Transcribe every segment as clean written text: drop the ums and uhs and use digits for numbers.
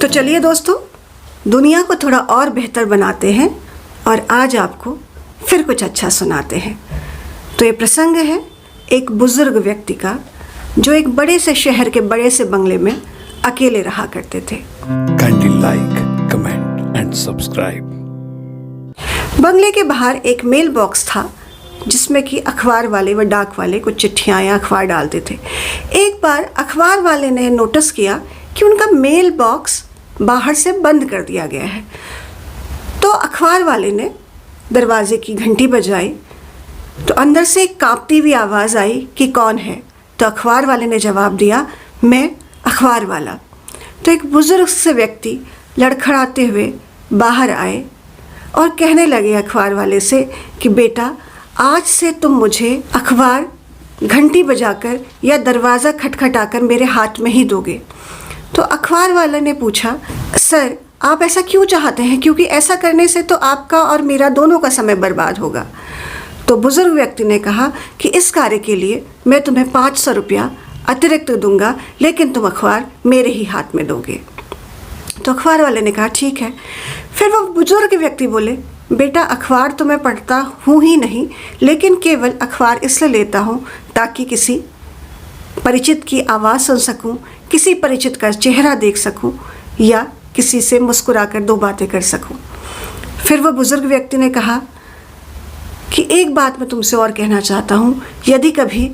तो चलिए दोस्तों, दुनिया को थोड़ा और बेहतर बनाते हैं और आज आपको फिर कुछ अच्छा सुनाते हैं। तो ये प्रसंग है एक बुजुर्ग व्यक्ति का जो एक बड़े से शहर के बड़े से बंगले में अकेले रहा करते थे। Kindly like, comment and subscribe. बंगले के बाहर एक मेल बॉक्स था जिसमें कि अखबार वाले व डाक वाले कुछ चिट्ठियाँ या अखबार डालते थे। एक बार अखबार वाले ने नोटिस किया कि उनका मेल बॉक्स बाहर से बंद कर दिया गया है। तो अखबार वाले ने दरवाजे की घंटी बजाई तो अंदर से एक कांपती हुई आवाज़ आई कि कौन है। तो अखबार वाले ने जवाब दिया, मैं अखबार वाला। तो एक बुज़ुर्ग से व्यक्ति लड़खड़ाते हुए बाहर आए और कहने लगे अखबार वाले से कि बेटा, आज से तुम मुझे अखबार घंटी बजाकर या दरवाज़ा खटखटाकर मेरे हाथ में ही दोगे। तो अखबार वाले ने पूछा, सर आप ऐसा क्यों चाहते हैं, क्योंकि ऐसा करने से तो आपका और मेरा दोनों का समय बर्बाद होगा। तो बुज़ुर्ग व्यक्ति ने कहा कि इस कार्य के लिए मैं तुम्हें 500 रुपया अतिरिक्त दूंगा, लेकिन तुम अखबार मेरे ही हाथ में दोगे। तो अखबार वाले ने कहा ठीक है। फिर वो बुजुर्ग व्यक्ति बोले, बेटा अखबार तो मैं पढ़ता हूँ ही नहीं, लेकिन केवल अखबार इसलिए लेता हूँ ताकि किसी परिचित की आवाज़ सुन सकूँ, किसी परिचित का चेहरा देख सकूँ या किसी से मुस्कुराकर दो बातें कर सकूँ। फिर वो बुजुर्ग व्यक्ति ने कहा कि एक बात मैं तुमसे और कहना चाहता हूँ, यदि कभी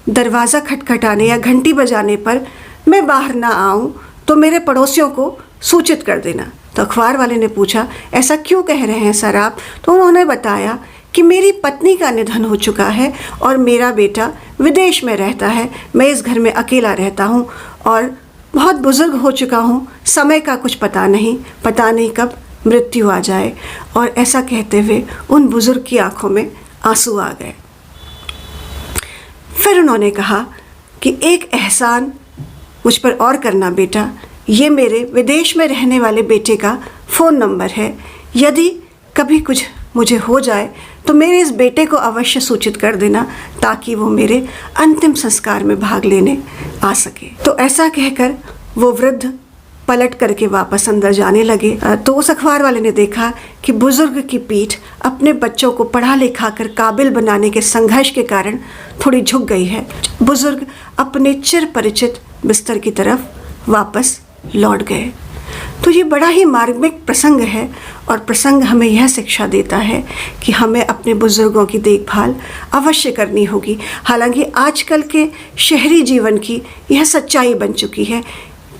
दरवाज़ा खटखटाने या घंटी बजाने पर मैं बाहर ना आऊँ तो मेरे पड़ोसियों को सूचित कर देना। तो अखबार वाले ने पूछा, ऐसा क्यों कह रहे हैं सर आप? तो उन्होंने बताया कि मेरी पत्नी का निधन हो चुका है और मेरा बेटा विदेश में रहता है। मैं इस घर में अकेला रहता हूँ और बहुत बुज़ुर्ग हो चुका हूँ, समय का कुछ पता नहीं कब मृत्यु आ जाए। और ऐसा कहते हुए उन बुज़ुर्ग की आंखों में आंसू आ गए। फिर उन्होंने कहा कि एक एहसान मुझ पर और करना बेटा, ये मेरे विदेश में रहने वाले बेटे का फ़ोन नंबर है। यदि कभी कुछ मुझे हो जाए तो मेरे इस बेटे को अवश्य सूचित कर देना ताकि वो मेरे अंतिम संस्कार में भाग लेने आ सके। तो ऐसा कहकर वो वृद्ध पलट करके वापस अंदर जाने लगे। तो उस अखबार वाले ने देखा कि बुजुर्ग की पीठ अपने बच्चों को पढ़ा लिखा कर काबिल बनाने के संघर्ष के कारण थोड़ी झुक गई है। बुजुर्ग अपने चिर परिचित बिस्तर की तरफ वापस लौट गए। तो ये बड़ा ही मार्मिक प्रसंग है और प्रसंग हमें यह शिक्षा देता है कि हमें अपने बुज़ुर्गों की देखभाल अवश्य करनी होगी। हालांकि आजकल के शहरी जीवन की यह सच्चाई बन चुकी है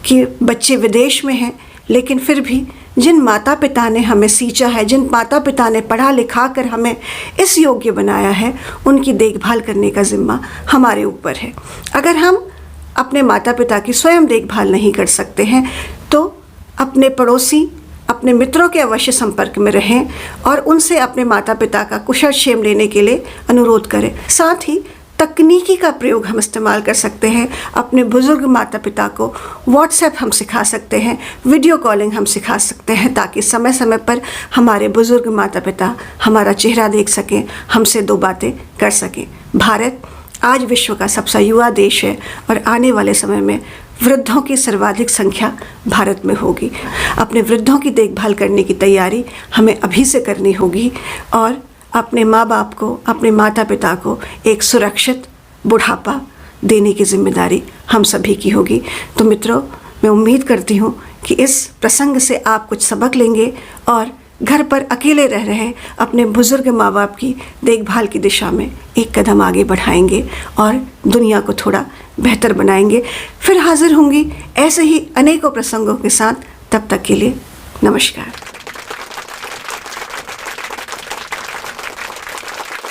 कि बच्चे विदेश में हैं, लेकिन फिर भी जिन माता पिता ने हमें सींचा है, जिन माता पिता ने पढ़ा लिखा कर हमें इस योग्य बनाया है, उनकी देखभाल करने का ज़िम्मा हमारे ऊपर है। अगर हम अपने माता पिता की स्वयं देखभाल नहीं कर सकते हैं तो अपने पड़ोसी, अपने मित्रों के अवश्य संपर्क में रहें और उनसे अपने माता पिता का कुशल क्षेम लेने के लिए अनुरोध करें। साथ ही तकनीकी का प्रयोग हम इस्तेमाल कर सकते हैं। अपने बुज़ुर्ग माता पिता को व्हाट्सएप हम सिखा सकते हैं, वीडियो कॉलिंग हम सिखा सकते हैं ताकि समय समय पर हमारे बुज़ुर्ग माता पिता हमारा चेहरा देख सकें, हमसे दो बातें कर सकें। भारत आज विश्व का सबसे युवा देश है और आने वाले समय में वृद्धों की सर्वाधिक संख्या भारत में होगी। अपने वृद्धों की देखभाल करने की तैयारी हमें अभी से करनी होगी और अपने माँ बाप को, अपने माता पिता को एक सुरक्षित बुढ़ापा देने की जिम्मेदारी हम सभी की होगी। तो मित्रों, मैं उम्मीद करती हूँ कि इस प्रसंग से आप कुछ सबक लेंगे और घर पर अकेले रह रहे अपने बुज़ुर्ग माँ बाप की देखभाल की दिशा में एक कदम आगे बढ़ाएंगे और दुनिया को थोड़ा बेहतर बनाएंगे। फिर हाजिर होंगी ऐसे ही अनेकों प्रसंगों के साथ। तब तक के लिए नमस्कार।